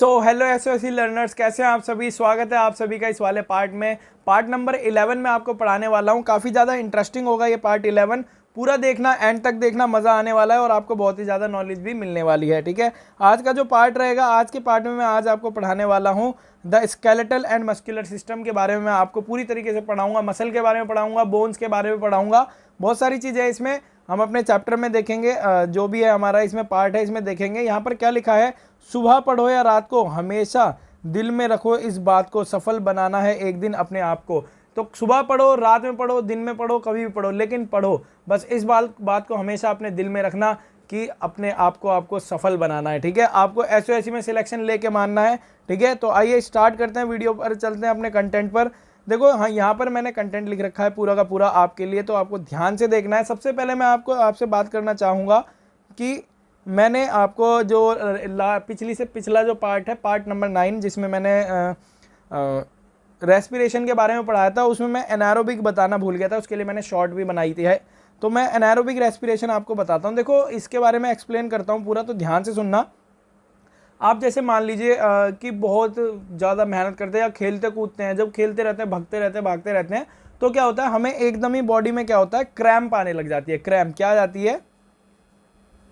Hello SOC learners, कैसे हैं आप सभी। स्वागत है आप सभी का इस वाले पार्ट में। पार्ट नंबर 11 में आपको पढ़ाने वाला हूं। काफ़ी ज़्यादा इंटरेस्टिंग होगा ये पार्ट 11। पूरा देखना, एंड तक देखना, मज़ा आने वाला है और आपको बहुत ही ज़्यादा नॉलेज भी मिलने वाली है। ठीक है, आज का जो पार्ट रहेगा, आज के पार्ट में मैं आज आपको पढ़ाने वाला हूँ the skeletal and muscular system के बारे में। मैं आपको पूरी तरीके से पढ़ाऊँगा, मसल के बारे में पढ़ाऊँगा, बोन्स के बारे में पढ़ाऊँगा। बहुत सारी चीज़ें इसमें हम अपने चैप्टर में देखेंगे। जो भी है हमारा इसमें पार्ट है, इसमें देखेंगे। यहाँ पर क्या लिखा है, सुबह पढ़ो या रात को, हमेशा दिल में रखो इस बात को, सफल बनाना है एक दिन अपने आप को। तो सुबह पढ़ो, रात में पढ़ो, दिन में पढ़ो, कभी भी पढ़ो, लेकिन पढ़ो। बस इस बात को हमेशा अपने दिल में रखना कि अपने आप को आपको सफल बनाना है। ठीक है, आपको एसओएसी में सिलेक्शन लेके मानना है। ठीक है, तो आइए स्टार्ट करते हैं, वीडियो पर चलते हैं अपने कंटेंट पर। देखो हाँ, यहाँ पर मैंने कंटेंट लिख रखा है पूरा का पूरा आपके लिए, तो आपको ध्यान से देखना है। सबसे पहले मैं आपसे बात करना चाहूँगा कि मैंने आपको जो पिछली से पिछला जो पार्ट है, पार्ट नंबर 9, जिसमें मैंने रेस्पिरेशन के बारे में पढ़ाया था, उसमें मैं एनारोबिक बताना भूल गया था। उसके लिए मैंने शॉर्ट भी बनाई थी है, तो मैं एनारोबिक रेस्पिरेशन आपको बताता हूँ। देखो, इसके बारे में एक्सप्लेन करता हूँ पूरा, तो ध्यान से सुनना। आप जैसे मान लीजिए कि बहुत ज़्यादा मेहनत करते हैं या खेलते कूदते हैं, जब खेलते रहते हैं, भगते रहते हैं, भागते रहते हैं, तो क्या होता है, हमें एकदम ही बॉडी में क्या होता है, क्रैम्प आने लग जाती है। क्रैम्प क्या आ जाती है,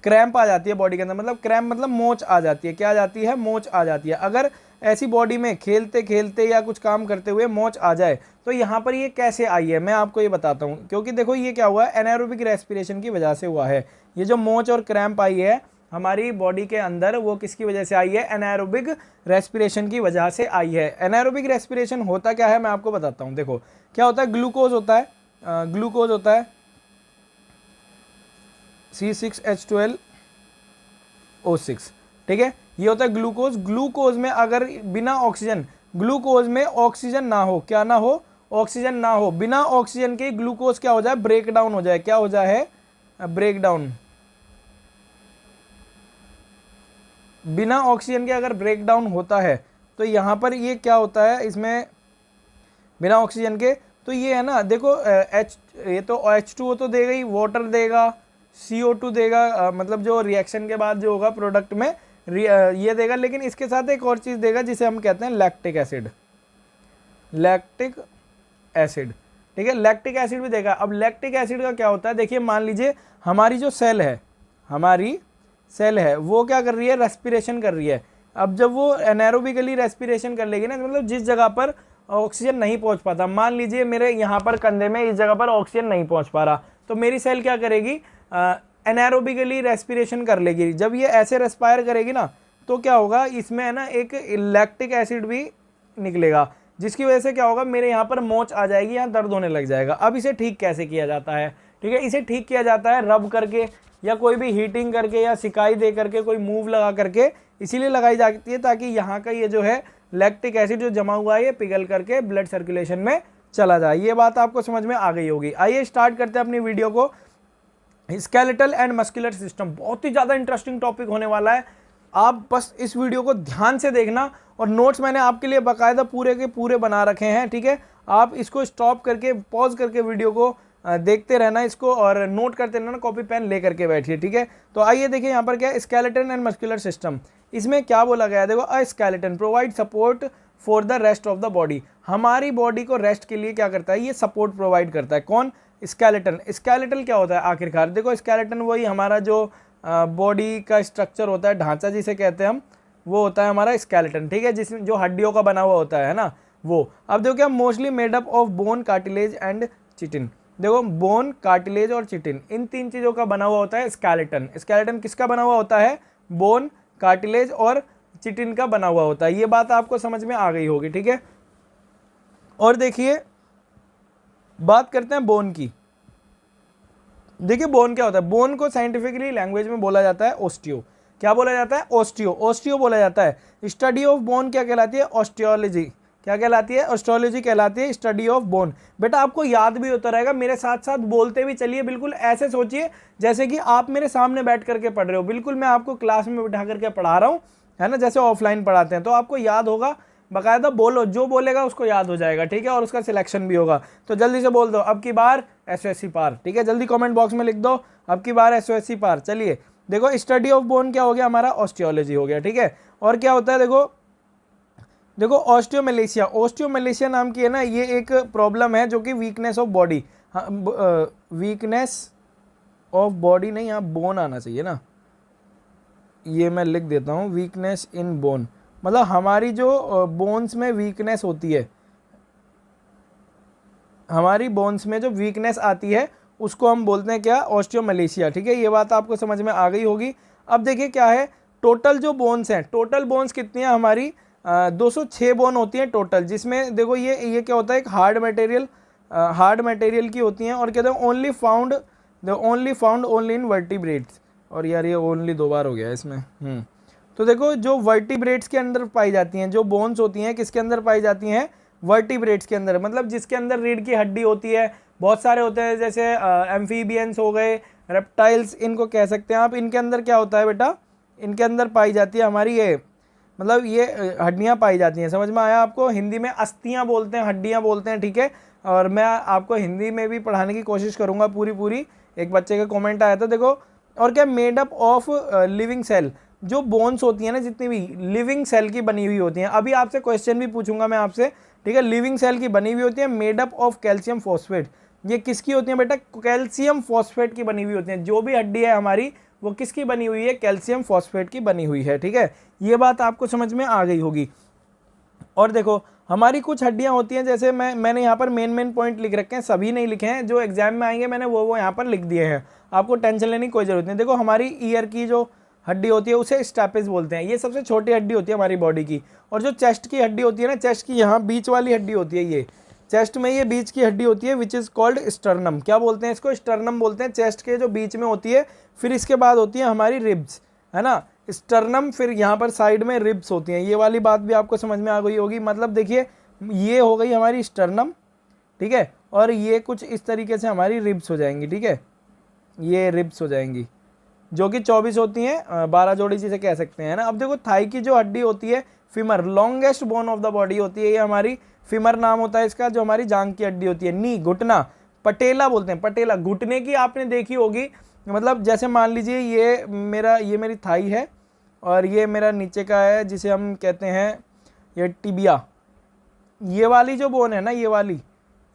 क्रैम्प आ जाती है बॉडी के अंदर। मतलब क्रैम्प मतलब मोच आ जाती है। क्या आ जाती है, मोच आ जाती है। अगर ऐसी बॉडी में खेलते खेलते या कुछ काम करते हुए मोच आ जाए, तो यहाँ पर ये कैसे आई है मैं आपको ये बताता हूँ। क्योंकि देखो, ये क्या हुआ है, एनारोबिक रेस्पिरेशन की वजह से हुआ है। ये जो मोच और क्रैम्प आई है हमारी बॉडी के अंदर, वो किसकी वजह से आई है, एनारोबिक रेस्पिरेशन की वजह से आई है। एनारोबिक रेस्पिरेशन होता क्या है मैं आपको बताता हूँ। देखो क्या होता है, ग्लूकोज होता है, ग्लूकोज होता है C6H12O6। ठीक है, ये होता है ग्लूकोज। ग्लूकोज में अगर बिना ऑक्सीजन, ग्लूकोज में ऑक्सीजन ना हो, क्या ना हो, ऑक्सीजन ना हो, बिना ऑक्सीजन के ग्लूकोज क्या हो जाए, ब्रेक डाउन हो जाए। क्या हो जाए, ब्रेक डाउन। बिना ऑक्सीजन के अगर ब्रेक डाउन होता है, तो यहाँ पर ये क्या होता है, इसमें बिना ऑक्सीजन के, तो ये है ना, देखो ये तो H2O तो देगा ही, वाटर देगा, CO2 देगा, मतलब जो रिएक्शन के बाद जो होगा प्रोडक्ट में ये देगा, लेकिन इसके साथ एक और चीज़ देगा जिसे हम कहते हैं लैक्टिक एसिड। लैक्टिक एसिड, ठीक है, लैक्टिक एसिड भी देगा। अब लैक्टिक एसिड का क्या होता है, देखिए मान लीजिए हमारी जो सेल है, हमारी सेल है, वो क्या कर रही है, रेस्पिरेशन कर रही है। अब जब वो एनारोबिकली रेस्पिरेशन कर लेगी ना, मतलब जिस जगह पर ऑक्सीजन नहीं पहुंच पाता, मान लीजिए मेरे यहाँ पर कंधे में इस जगह पर ऑक्सीजन नहीं पहुंच पा रहा, तो मेरी सेल क्या करेगी, एनारोबिकली रेस्पिरेशन कर लेगी। जब ये ऐसे रेस्पायर करेगी ना, तो क्या होगा, इसमें है ना एक लैक्टिक एसिड भी निकलेगा, जिसकी वजह से क्या होगा, मेरे यहाँ पर मोच आ जाएगी, यहाँ दर्द होने लग जाएगा। अब इसे ठीक कैसे किया जाता है, ठीक है, इसे ठीक किया जाता है रब करके, या कोई भी हीटिंग करके, या सिकाई दे करके, कोई मूव लगा करके, इसीलिए लगाई जाती है ताकि यहाँ का ये जो है लैक्टिक एसिड जो जमा हुआ है, ये पिघल करके ब्लड सर्कुलेशन में चला जाए। ये बात आपको समझ में आ गई होगी। आइए स्टार्ट करते हैं अपनी वीडियो को। स्केलेटल एंड मस्कुलर सिस्टम बहुत ही ज़्यादा इंटरेस्टिंग टॉपिक होने वाला है। आप बस इस वीडियो को ध्यान से देखना, और नोट्स मैंने आपके लिए बाकायदा पूरे के पूरे बना रखे हैं। ठीक है, आप इसको स्टॉप करके, पॉज करके वीडियो को देखते रहना इसको, और नोट करते रहना, कॉपी पेन ले करके बैठिए। ठीक है, तो आइए देखिए यहाँ पर क्या है, स्केलेटन एंड मस्कुलर सिस्टम। इसमें क्या बोला गया है, देखो, a skeleton provide support for the rest of the body. हमारी बॉडी को रेस्ट के लिए क्या करता है, ये सपोर्ट प्रोवाइड करता है। कौन, स्केलेटन। स्केलेटल क्या होता है आखिरकार, देखो स्केलेटन वही हमारा जो बॉडी का स्ट्रक्चर होता है, ढांचा जिसे कहते हैं हम, वो होता है हमारा स्केलेटन। ठीक है, जिसमें जो हड्डियों का बना हुआ होता है ना, वो। अब देखो क्या, mostly made up of bone, cartilage and chitin. देखो, बोन, कार्टिलेज और चिटिन, इन तीन चीज़ों का बना हुआ होता है स्केलेटन। स्केलेटन किसका बना हुआ होता है, बोन, कार्टिलेज और चिटिन का बना हुआ होता है। ये बात आपको समझ में आ गई होगी। ठीक है, और देखिए बात करते हैं बोन की। देखिए बोन क्या होता है, बोन को साइंटिफिकली लैंग्वेज में बोला जाता है ओस्टियो। क्या बोला जाता है, ओस्टियो, ओस्टियो बोला जाता है। स्टडी ऑफ बोन क्या कहलाती है, ऑस्टियोलॉजी। क्या कहलाती है, ऑस्टियोलॉजी कहलाती है, स्टडी ऑफ बोन। बेटा आपको याद भी होता रहेगा, मेरे साथ साथ बोलते भी चलिए। बिल्कुल ऐसे सोचिए जैसे कि आप मेरे सामने बैठ करके पढ़ रहे हो, बिल्कुल मैं आपको क्लास में बिठा करके पढ़ा रहा हूँ, है ना, जैसे ऑफलाइन पढ़ाते हैं। तो आपको याद होगा, बाकायदा बोलो, जो बोलेगा उसको याद हो जाएगा। ठीक है, और उसका सिलेक्शन भी होगा। तो जल्दी से बोल दो, अब की बार एसओएससी पार। ठीक है, जल्दी कमेंट बॉक्स में लिख दो, अब की बार एसओएससी पार। चलिए देखो, स्टडी ऑफ बोन क्या हो गया हमारा, ऑस्टियोलॉजी हो गया। ठीक है, और क्या होता है, देखो देखो ऑस्टियोमेलेशिया नाम की है ना, ये एक प्रॉब्लम है जो कि weakness of body, weakness of body नहीं, यहाँ बोन आना चाहिए ना, ये मैं लिख देता हूँ, वीकनेस इन बोन, मतलब हमारी जो बोन्स में वीकनेस होती है, हमारी बोन्स में जो वीकनेस आती है उसको हम बोलते हैं क्या, ऑस्टियोमेलेशिया। ठीक है, ये बात आपको समझ में आ गई होगी। अब देखिए क्या है, टोटल जो बोन्स हैं, टोटल बोन्स कितनी है हमारी, 206 बोन होती हैं टोटल, जिसमें देखो ये क्या होता है, एक हार्ड मटेरियल की होती हैं, और कहते हैं only found only in vertebrates, और यार ये ओनली 2 बार हो गया इसमें। तो देखो जो वर्टिब्रेट्स के अंदर पाई जाती हैं, जो बोन्स होती हैं किसके अंदर पाई जाती हैं, वर्टिब्रेट्स के अंदर, मतलब जिसके अंदर रीढ़ की हड्डी होती है, बहुत सारे होते हैं, जैसे एम्फीबियंस हो गए, रेप्टाइल्स इनको कह सकते हैं आप, इनके अंदर क्या होता है बेटा, इनके अंदर पाई जाती है हमारी ये, मतलब ये हड्डियाँ पाई जाती हैं। समझ में आया आपको, हिंदी में अस्थियाँ बोलते हैं, हड्डियाँ बोलते हैं। ठीक है, और मैं आपको हिंदी में भी पढ़ाने की कोशिश करूँगा पूरी। एक बच्चे का कमेंट आया था, देखो, और क्या, made up of living cell, जो बोन्स होती हैं ना जितनी भी, लिविंग सेल की बनी हुई होती हैं। अभी आपसे क्वेश्चन भी पूछूंगा मैं आपसे, ठीक है, लिविंग सेल की बनी हुई होती है, made up of calcium phosphate. ये किसकी होती है बेटा, कैल्शियम फॉस्फेट की बनी हुई होती है। जो भी हड्डी है हमारी वो किसकी बनी हुई है, कैल्शियम फॉस्फेट की बनी हुई है। ठीक है, ये बात आपको समझ में आ गई होगी। और देखो हमारी कुछ हड्डियां होती हैं, जैसे मैंने यहाँ पर मेन पॉइंट लिख रखे हैं, सभी नहीं लिखे हैं, जो एग्जाम में आएंगे मैंने वो यहाँ पर लिख दिए हैं, आपको टेंशन लेने की कोई ज़रूरत नहीं। देखो हमारी ईयर की जो हड्डी होती है उसे स्टैपेज बोलते हैं, ये सबसे छोटी हड्डी होती है हमारी बॉडी की। और जो चेस्ट की हड्डी होती है ना, चेस्ट की यहाँ बीच वाली हड्डी होती है, ये चेस्ट में ये बीच की हड्डी होती है, विच इज़ कॉल्ड स्टर्नम। क्या बोलते हैं इसको, स्टर्नम बोलते हैं, चेस्ट के जो बीच में होती है। फिर इसके बाद होती है हमारी रिब्स, है ना, स्टर्नम, फिर यहाँ पर साइड में रिब्स होती हैं। ये वाली बात भी आपको समझ में आ गई होगी। मतलब देखिए ये हो गई हमारी स्टर्नम, ठीक है, और ये कुछ इस तरीके से हमारी रिब्स हो जाएंगी। ठीक है, ये रिब्स हो जाएंगी जो कि 24 होती हैं, 12 जोड़ी जिसे कह सकते हैं ना। अब देखो थाई की जो हड्डी होती है, femur, longest bone of the body होती है, ये हमारी फीमर नाम होता है इसका, जो हमारी जांग की हड्डी होती है। नी, घुटना, पटेला बोलते हैं, पटेला, घुटने की आपने देखी होगी, मतलब जैसे मान लीजिए ये मेरी थाई है और ये मेरा नीचे का है जिसे हम कहते हैं ये टिबिया। ये वाली जो बोन है ना, ये वाली,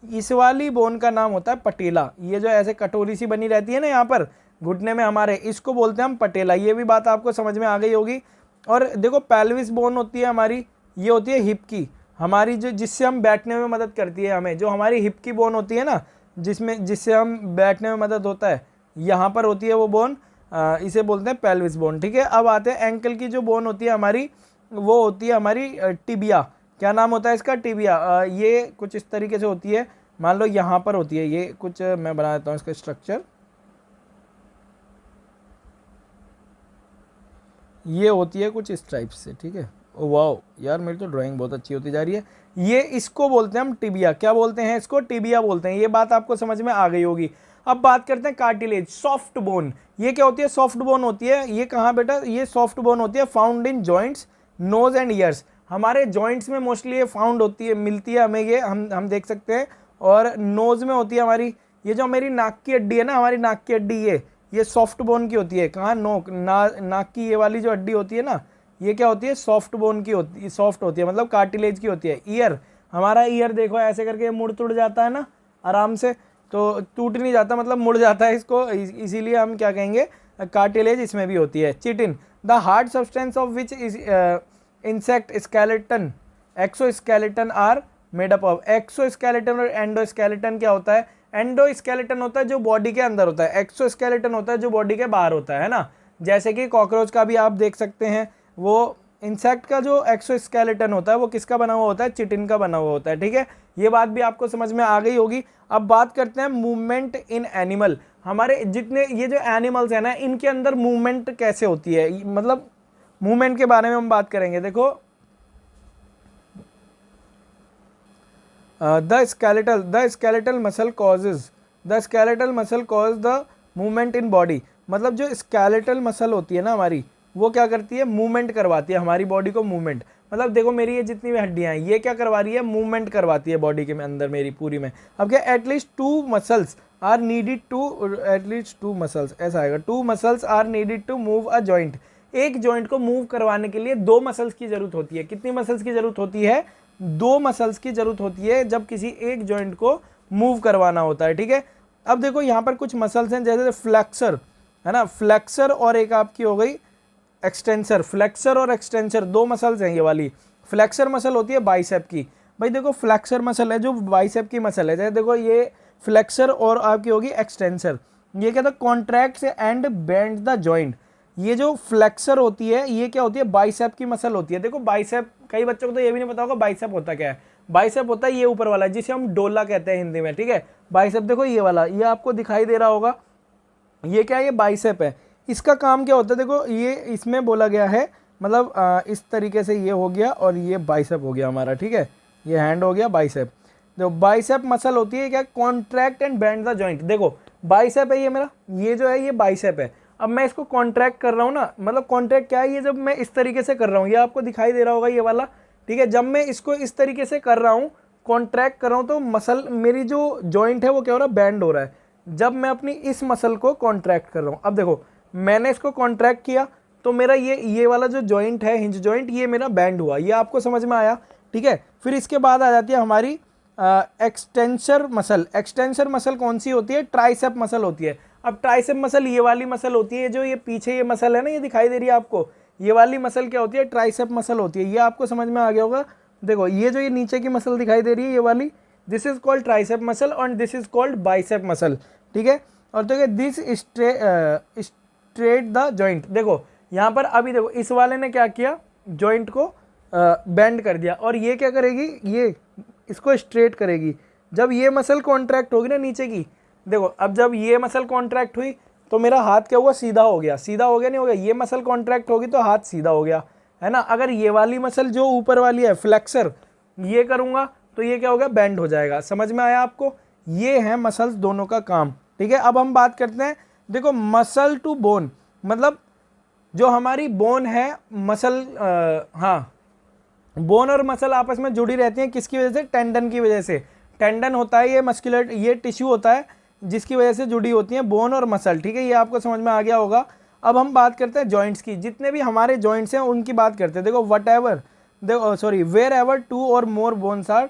इस वाली बोन का नाम होता है पटेला। ये जो ऐसे कटोरी सी बनी रहती है ना यहाँ पर घुटने में हमारे, इसको बोलते हैं हम पटेला। ये भी बात आपको समझ में आ गई होगी। और देखो पेल्विस बोन होती है हमारी, ये होती है हिप की हमारी, जो जिससे हम बैठने में मदद करती है हमें। जो हमारी हिप की बोन होती है ना, जिससे हम बैठने में मदद होता है, यहाँ पर होती है वो बोन, इसे बोलते हैं पेल्विस बोन। ठीक है, अब आते हैं एंकल की जो बोन होती है हमारी, वो होती है हमारी टिबिया। क्या नाम होता है इसका, टिबिया। ये कुछ इस तरीके से होती है, मान लो यहाँ पर होती है, ये कुछ मैं बना देता हूँ इसका स्ट्रक्चर, ये होती है कुछ इस टाइप से। ठीक है, ओ वाओ यार, मेरी तो ड्राइंग बहुत अच्छी होती जा रही है। ये इसको बोलते हैं हम टिबिया। क्या बोलते हैं इसको, टिबिया बोलते हैं। ये बात आपको समझ में आ गई होगी। अब बात करते हैं कार्टिलेज, सॉफ्ट बोन। ये क्या होती है, सॉफ्ट बोन होती है। ये कहाँ बेटा, ये सॉफ्ट बोन होती है, found in joints, nose and ears. हमारे जॉइंट्स में मोस्टली ये फाउंड होती है, मिलती है हमें, ये हम देख सकते हैं। और नोज में होती है हमारी, ये जो मेरी नाक की हड्डी है ना, हमारी नाक की हड्डी, ये सॉफ्ट बोन की होती है। कहाँ, नाक की ये वाली जो हड्डी होती है ना, ये क्या होती है, सॉफ्ट बोन की होती है, सॉफ्ट होती है, मतलब कार्टिलेज की होती है। ईयर, हमारा ईयर देखो ऐसे करके मुड़ तुड़ जाता है ना आराम से, तो टूट नहीं जाता, मतलब मुड़ जाता है इसको, इसीलिए हम क्या कहेंगे, कार्टिलेज इसमें भी होती है। Chitin, the hard substance of which is insect skeleton, exoskeleton are made up of. Exoskeleton और एंडोस्केलेटन क्या होता है, एंडोस्केलेटन होता है जो बॉडी के अंदर होता है, एक्सोस्केलेटन होता है जो बॉडी के बाहर होता है ना। जैसे कि कॉकरोच का भी आप देख सकते हैं, वो इंसेक्ट का जो एक्सोस्केलेटन होता है वो किसका बना हुआ होता है, चिटिन का बना हुआ होता है। ठीक है, ये बात भी आपको समझ में आ गई होगी। अब बात करते हैं मूवमेंट इन एनिमल। हमारे जितने ये जो एनिमल्स है ना, इनके अंदर मूवमेंट कैसे होती है, मतलब मूवमेंट के बारे में हम बात करेंगे। देखो the skeletal muscle causes the movement in body. मतलब जो स्केलेटल मसल होती है ना हमारी, वो क्या करती है, मूवमेंट करवाती है हमारी बॉडी को, मूवमेंट। मतलब देखो मेरी ये जितनी भी हड्डियां हैं, ये क्या करवा रही है, मूवमेंट करवाती है बॉडी के अंदर मेरी पूरी में। अब क्या, at least two muscles are needed to move a joint. एक जॉइंट को मूव करवाने के लिए 2 मसल्स की जरूरत होती है। कितनी मसल्स की जरूरत होती है? 2 मसल्स की जरूरत होती है जब किसी एक जॉइंट को मूव करवाना होता है, ठीक है। अब देखो यहाँ पर कुछ मसल्स हैं, जैसे फ्लेक्सर है ना, फ्लेक्सर और एक आपकी हो गई एक्सटेंसर। फ्लेक्सर और एक्सटेंसर 2 मसल्स हैं। ये वाली फ्लेक्सर मसल होती है बाइसेप की। भाई देखो फ्लेक्सर मसल है जो बाइसेप की मसल है, जैसे देखो ये फ्लेक्सर और आपकी होगी एक्सटेंसर। ये क्या था? Contract and bend the joint. ये जो फ्लेक्सर होती है ये क्या होती है? बाइसेप की मसल होती है। देखो बाइसेप, कई बच्चों को तो ये भी नहीं पता होगा बाइसेप होता क्या है। बाइसेप होता है ये ऊपर वाला, जिसे हम डोला कहते हैं हिंदी में, ठीक है। बाइसेप देखो ये वाला, ये आपको दिखाई दे रहा होगा, ये क्या है? ये बाइसेप है। इसका काम क्या होता है? देखो ये इसमें बोला गया है, मतलब इस तरीके से ये हो गया और ये बाइसेप हो गया हमारा, ठीक है। ये हैंड हो गया बाइसेप। देखो बाइसेप मसल होती है क्या? Contract and bend the joint. देखो बाइसेप है ये मेरा, ये जो है ये बाइसेप है। अब मैं इसको कॉन्ट्रैक्ट कर रहा हूँ ना, मतलब कॉन्ट्रैक्ट क्या है? ये जब मैं इस तरीके से कर रहा हूँ, ये आपको दिखाई दे रहा होगा ये वाला, ठीक है। जब मैं इसको इस तरीके से कर रहा हूँ, कॉन्ट्रैक्ट कर रहा हूँ, तो मसल मेरी जो जॉइंट है वो क्या हो रहा है? बैंड हो रहा है। जब मैं अपनी इस मसल को कॉन्ट्रैक्ट कर रहा हूँ, अब देखो मैंने इसको कॉन्ट्रैक्ट किया तो मेरा ये वाला जो जॉइंट है, हिंज जॉइंट, ये मेरा बैंड हुआ। ये आपको समझ में आया, ठीक है। फिर इसके बाद आ जाती है हमारी एक्सटेंसर मसल। एक्सटेंसर मसल कौन सी होती है? ट्राइसेप मसल होती है। अब ट्राइसेप मसल ये वाली मसल होती है, जो ये पीछे ये मसल है ना, ये दिखाई दे रही है आपको, ये वाली मसल क्या होती है? ट्राइसेप मसल होती है। ये आपको समझ में आ गया होगा। देखो ये जो ये नीचे की मसल दिखाई दे रही है ये वाली, this is called tricep muscle और this is called bicep muscle, ठीक है। और देखिए दिस स्ट्रेट द जॉइंट। देखो यहाँ पर अभी देखो इस वाले ने क्या किया? जॉइंट को बेंड कर दिया, और ये क्या करेगी? ये इसको स्ट्रेट करेगी। जब ये मसल कॉन्ट्रैक्ट होगी ना नीचे की, देखो अब जब ये मसल कॉन्ट्रैक्ट हुई तो मेरा हाथ क्या हुआ? सीधा हो गया। सीधा हो गया नहीं हो गया? ये मसल कॉन्ट्रैक्ट होगी तो हाथ सीधा हो गया, है ना। अगर ये वाली मसल जो ऊपर वाली है फ्लेक्सर, ये करूँगा तो ये क्या होगा? बैंड हो जाएगा। समझ में आया आपको? ये है मसल्स दोनों का काम, ठीक है। अब हम बात करते हैं, देखो मसल टू बोन, मतलब जो हमारी बोन है, मसल, हाँ, बोन और मसल आपस में जुड़ी रहती हैं। किसकी वजह से? टेंडन की वजह से। टेंडन होता है ये मस्कुलर, ये टिश्यू होता है जिसकी वजह से जुड़ी होती हैं बोन और मसल, ठीक है। ये आपको समझ में आ गया होगा। अब हम बात करते हैं जॉइंट्स की। जितने भी हमारे जॉइंट्स हैं उनकी बात करते हैं। देखो वट एवर, देखो सॉरी, वेयर एवर 2 और मोर बोन्स आर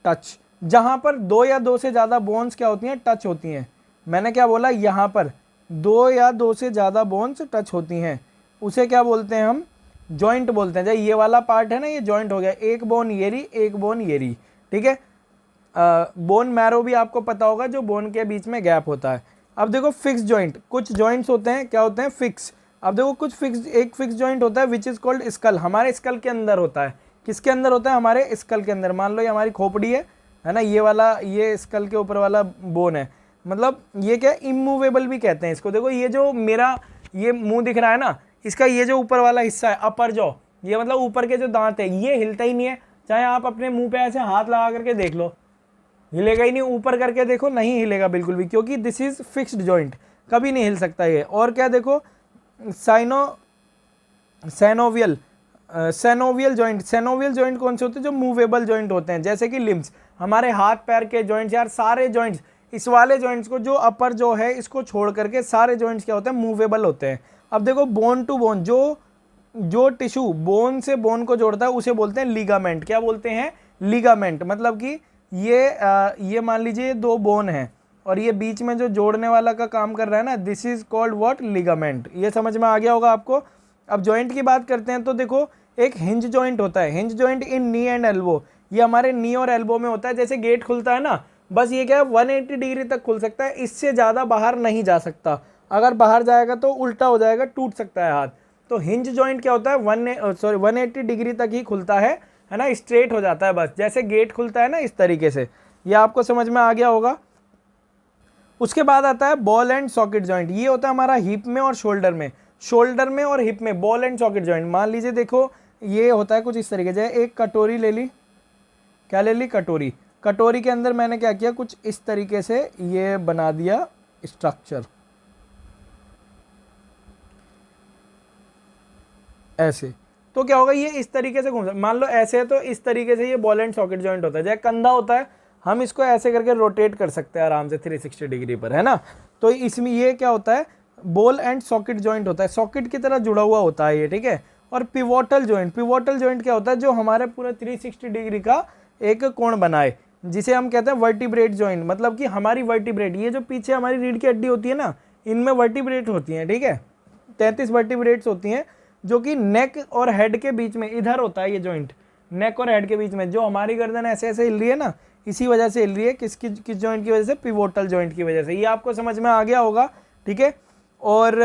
टच, जहाँ पर 2 या 2 से ज़्यादा बोन्स क्या होती हैं? टच होती हैं। मैंने क्या बोला? यहाँ पर 2 या 2 से ज़्यादा बोन्स टच होती हैं, उसे क्या बोलते हैं? हम जॉइंट बोलते हैं। जैसे ये वाला पार्ट है ना, ये जॉइंट हो गया, एक बोन ये रही, एक बोन ये रही, ठीक है। बोन मैरो भी आपको पता होगा, जो बोन के बीच में गैप होता है। अब देखो फिक्स जॉइंट, कुछ जॉइंट्स होते हैं, क्या होते हैं? फिक्स। अब देखो कुछ फिक्स, एक फिक्स जॉइंट होता है विच इज़ कॉल्ड स्कल, हमारे स्कल के अंदर होता है। किसके अंदर होता है? हमारे स्कल के अंदर। मान लो ये हमारी खोपड़ी है ना, ये वाला, ये स्कल के ऊपर वाला बोन है, मतलब ये क्या? इमूवेबल भी कहते हैं इसको। देखो ये जो मेरा ये मुंह दिख रहा है ना, इसका ये जो ऊपर वाला हिस्सा है, अपर जॉ, ये मतलब ऊपर के जो दांत है, ये हिलता ही नहीं है। चाहे आप अपने मुंह पे ऐसे हाथ लगा करके देख लो, हिलेगा ही नहीं। ऊपर करके देखो, नहीं हिलेगा बिल्कुल भी, क्योंकि दिस इज फिक्स्ड जॉइंट, कभी नहीं हिल सकता ये। और क्या? देखो synovial, synovial joint. Synovial joint कौन से होते हैं? जो मूवेबल जॉइंट होते हैं, जैसे कि लिम्स, हमारे हाथ पैर के जॉइंट्स, यार सारे जॉइंट्स, इस वाले जॉइंट्स को, जो अपर जो है इसको छोड़ करके सारे जॉइंट्स क्या होते हैं? मूवेबल होते हैं। अब देखो बोन टू बोन, जो टिश्यू बोन से बोन को जोड़ता है उसे बोलते हैं लिगामेंट। क्या बोलते हैं? लिगामेंट। मतलब कि ये मान लीजिए 2 बोन है और ये बीच में जो जोड़ने वाला का काम कर रहा है ना, this is called what? Ligament. ये समझ में आ गया होगा आपको। अब जॉइंट की बात करते हैं तो देखो एक हिंज जॉइंट होता है, hinge joint in knee and elbow. ये हमारे नी और एल्बो में होता है। जैसे गेट खुलता है ना, बस ये क्या है? 180 डिग्री तक खुल सकता है, इससे ज़्यादा बाहर नहीं जा सकता। अगर बाहर जाएगा तो उल्टा हो जाएगा, टूट सकता है हाथ। तो हिंज जॉइंट क्या होता है? 180 डिग्री तक ही खुलता है ना, स्ट्रेट हो जाता है बस, जैसे गेट खुलता है ना, इस तरीके से। ये आपको समझ में आ गया होगा। उसके बाद आता है बॉल एंड सॉकेट जॉइंट। ये होता है हमारा हिप में और शोल्डर में, शोल्डर में और हिप में बॉल एंड सॉकेट जॉइंट। मान लीजिए देखो ये होता है कुछ इस तरीके से, एक कटोरी ले ली, क्या ले ली? कटोरी। कटोरी के अंदर मैंने क्या किया? कुछ इस तरीके से ये बना दिया स्ट्रक्चर, ऐसे। तो क्या होगा? ये इस तरीके से घूम, मान लो ऐसे है तो इस तरीके से ये बॉल एंड सॉकेट जॉइंट होता है। जैसे कंधा होता है, हम इसको ऐसे करके रोटेट कर सकते हैं आराम से 360 डिग्री पर, है ना। तो इसमें ये क्या होता है? बॉल एंड सॉकेट जॉइंट होता है, सॉकेट की तरह जुड़ा हुआ होता है ये, ठीक है। और पिवोटल जॉइंट, पिवोटल जॉइंट क्या होता है, जो हमारे पूरे 360 डिग्री का एक कोण बनाए, जिसे हम कहते हैं वर्टिब्रेट जॉइंट। मतलब कि हमारी वर्टिब्रेट, ये जो पीछे हमारी रीढ़ की हड्डी होती है ना, इनमें वर्टिब्रेट होती हैं, ठीक है। 33 वर्टिब्रेट्स होती हैं जो कि नेक और हेड के बीच में इधर होता है ये जॉइंट, नेक और हेड के बीच में। जो हमारी गर्दन ऐसे ऐसे हिल रही है ना, इसी वजह से हिल रही है, किस जॉइंट की वजह से, पिवोटल जॉइंट की वजह से। ये आपको समझ में आ गया होगा, ठीक है। और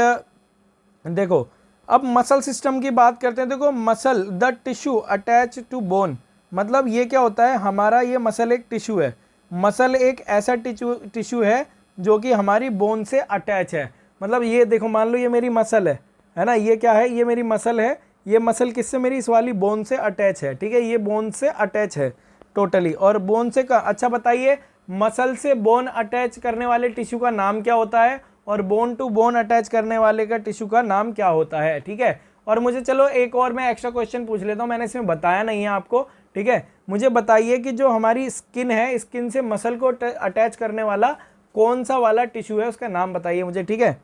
देखो अब मसल सिस्टम की बात करते हैं। देखो muscle the tissue attach to bone, मतलब ये क्या होता है, हमारा ये मसल एक टिश्यू है। मसल एक ऐसा टिश्यू है जो कि हमारी बोन से अटैच है। मतलब ये देखो, मान लो ये मेरी मसल है ना, ये क्या है, ये मेरी मसल है। ये मसल किससे, मेरी इस वाली बोन से अटैच है, ठीक है। ये बोन से अटैच है टोटली। और बोन से का, अच्छा बताइए, मसल से बोन अटैच करने वाले टिश्यू का नाम क्या होता है, और बोन टू बोन अटैच करने वाले का टिश्यू का नाम क्या होता है, ठीक है। और मुझे चलो एक और मैं एक्स्ट्रा क्वेश्चन पूछ लेता हूँ, मैंने इसमें बताया नहीं है आपको, ठीक है। मुझे बताइए कि जो हमारी स्किन है, स्किन से मसल को अटैच करने वाला कौन सा वाला टिश्यू है, उसका नाम बताइए मुझे, ठीक है।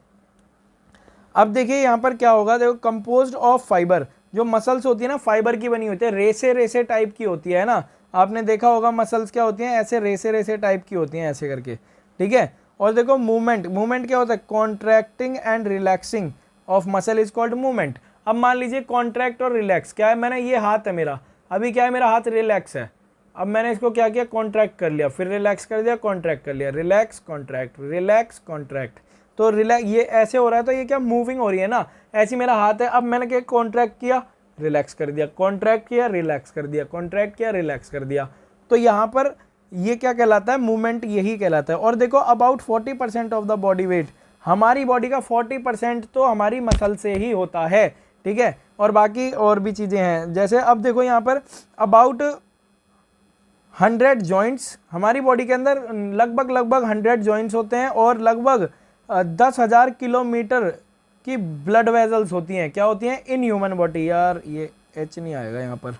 अब देखिए यहाँ पर क्या होगा, देखो कंपोज्ड ऑफ फाइबर, जो मसल्स होती है ना फाइबर की बनी होती है, रेसे रेसे टाइप की होती है ना। आपने देखा होगा मसल्स क्या होती हैं, ऐसे रेसे रेसे टाइप की होती हैं, ऐसे करके, ठीक है। और देखो मूवमेंट, मूवमेंट क्या होता है, contracting and relaxing of muscle is called movement. अब मान लीजिए कॉन्ट्रैक्ट और रिलैक्स क्या है, मैंने ये हाथ है मेरा, अभी क्या है, मेरा हाथ रिलैक्स है। अब मैंने इसको क्या किया, कॉन्ट्रैक्ट कर लिया, फिर रिलैक्स कर दिया, कॉन्ट्रैक्ट कर लिया, रिलैक्स कॉन्ट्रैक्ट, रिलैक्स कॉन्ट्रैक्ट। तो रिलैक्स, ये ऐसे हो रहा है, तो ये क्या मूविंग हो रही है ना, ऐसी मेरा हाथ है। अब मैंने क्या, कॉन्ट्रैक्ट किया, रिलैक्स कर दिया, कॉन्ट्रैक्ट किया, रिलैक्स कर दिया, कॉन्ट्रैक्ट किया, रिलैक्स कर दिया। तो यहाँ पर ये क्या कहलाता है, मूवमेंट यही कहलाता है। और देखो about 40% of the body weight, हमारी बॉडी का 40% तो हमारी मसल से ही होता है, ठीक है। और बाकी और भी चीज़ें हैं, जैसे अब देखो यहाँ पर अबाउट 100 जॉइंट्स, हमारी बॉडी के अंदर लगभग 100 जॉइंट्स होते हैं, और लगभग 10,000 किलोमीटर की ब्लड वेजल्स होती हैं। क्या होती हैं, इन ह्यूमन बॉडी। यार ये एच नहीं आएगा यहाँ पर,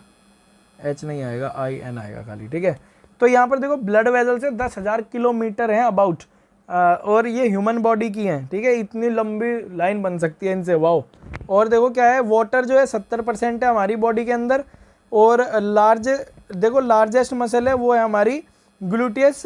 एच नहीं आएगा, IN आएगा खाली, ठीक है। तो यहाँ पर देखो ब्लड वेजल से 10,000 किलोमीटर हैं अबाउट, और ये ह्यूमन बॉडी की हैं, ठीक है। इतनी लंबी लाइन बन सकती है इनसे, वाओ। और देखो क्या है, वाटर जो है 70% है हमारी बॉडी के अंदर। और लार्ज, देखो लार्जेस्ट मसल है वो है हमारी ग्लूटियस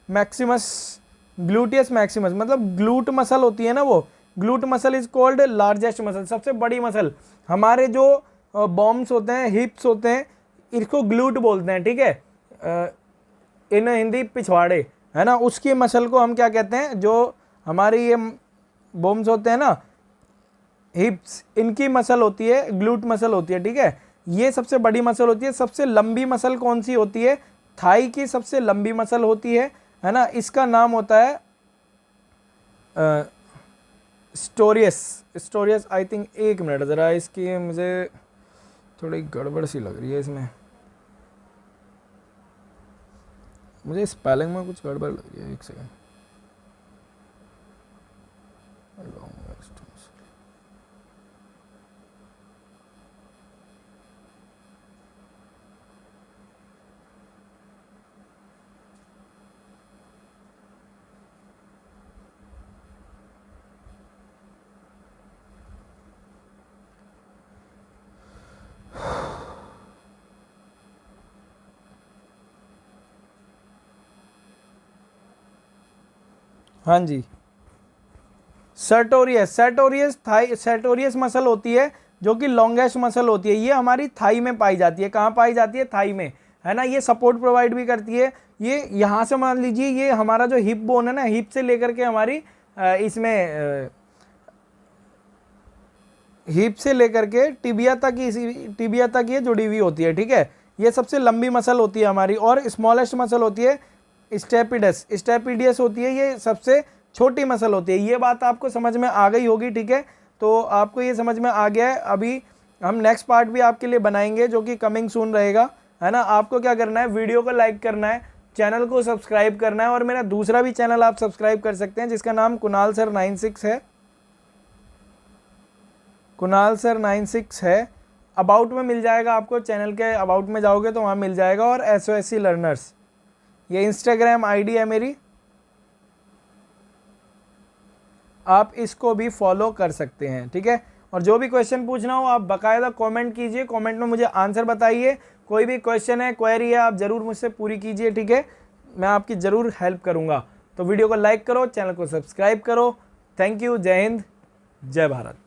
मैक्सिमस, ग्लूटियस मैक्सिमस, मतलब ग्लूट मसल होती है ना, वो glute muscle is called largest muscle, सबसे बड़ी मसल। हमारे जो बॉम्ब्स होते हैं, हिप्स होते हैं, इसको ग्लूट बोलते हैं, ठीक है। इन हिंदी पिछवाड़े, है ना, उसकी मसल को हम क्या कहते हैं, जो हमारी ये बॉम्ब्स होते हैं ना, हिप्स, इनकी मसल होती है, ग्लूट मसल होती है, ठीक है। ये सबसे बड़ी मसल होती है। सबसे लंबी मसल कौन सी होती है, थाई की सबसे लंबी मसल होती है ना, इसका नाम होता है स्टोरियस, स्टोरियस आई थिंक। एक मिनट ज़रा, इसकी मुझे थोड़ी गड़बड़ सी लग रही है इसमें, मुझे स्पेलिंग में कुछ गड़बड़ लग रही है, एक सेकंड। हाँ जी, sartorius, sartorius thigh, sartorius muscle होती है जो कि लॉन्गेस्ट मसल होती है। ये हमारी थाई में पाई जाती है। कहाँ पाई जाती है, थाई में, है ना। ये सपोर्ट प्रोवाइड भी करती है। ये यहाँ से मान लीजिए, ये हमारा जो हिप बोन है ना, हिप से लेकर के हमारी इसमें हिप से लेकर के टिबिया तक, इसी टिबिया तक ये जुड़ी हुई होती है, ठीक है। ये सबसे लंबी मसल होती है हमारी। और स्मॉलेस्ट मसल होती है स्टेपिडस, स्टेपिडियस होती है, ये सबसे छोटी मसल होती है। ये बात आपको समझ में आ गई होगी, ठीक है। तो आपको ये समझ में आ गया है। अभी हम नेक्स्ट पार्ट भी आपके लिए बनाएंगे जो कि कमिंग सून रहेगा, है ना। आपको क्या करना है, वीडियो को लाइक करना है, चैनल को सब्सक्राइब करना है। और मेरा दूसरा भी चैनल आप सब्सक्राइब कर सकते हैं जिसका नाम कुणाल सर 96 है, कुणाल सर 96 है। अबाउट में मिल जाएगा आपको, चैनल के अबाउट में जाओगे तो वहाँ मिल जाएगा। और SOSC लर्नर्स, ये इंस्टाग्राम ID है मेरी। आप इसको भी फॉलो कर सकते हैं, ठीक है। और जो भी क्वेश्चन पूछना हो आप बाकायदा कमेंट कीजिए, कमेंट में मुझे आंसर बताइए। कोई भी क्वेश्चन है, क्वेरी है, आप ज़रूर मुझसे पूरी कीजिए, ठीक है। मैं आपकी ज़रूर हेल्प करूँगा। तो वीडियो को लाइक करो, चैनल को सब्सक्राइब करो। Thank you. जय हिंद, जय भारत।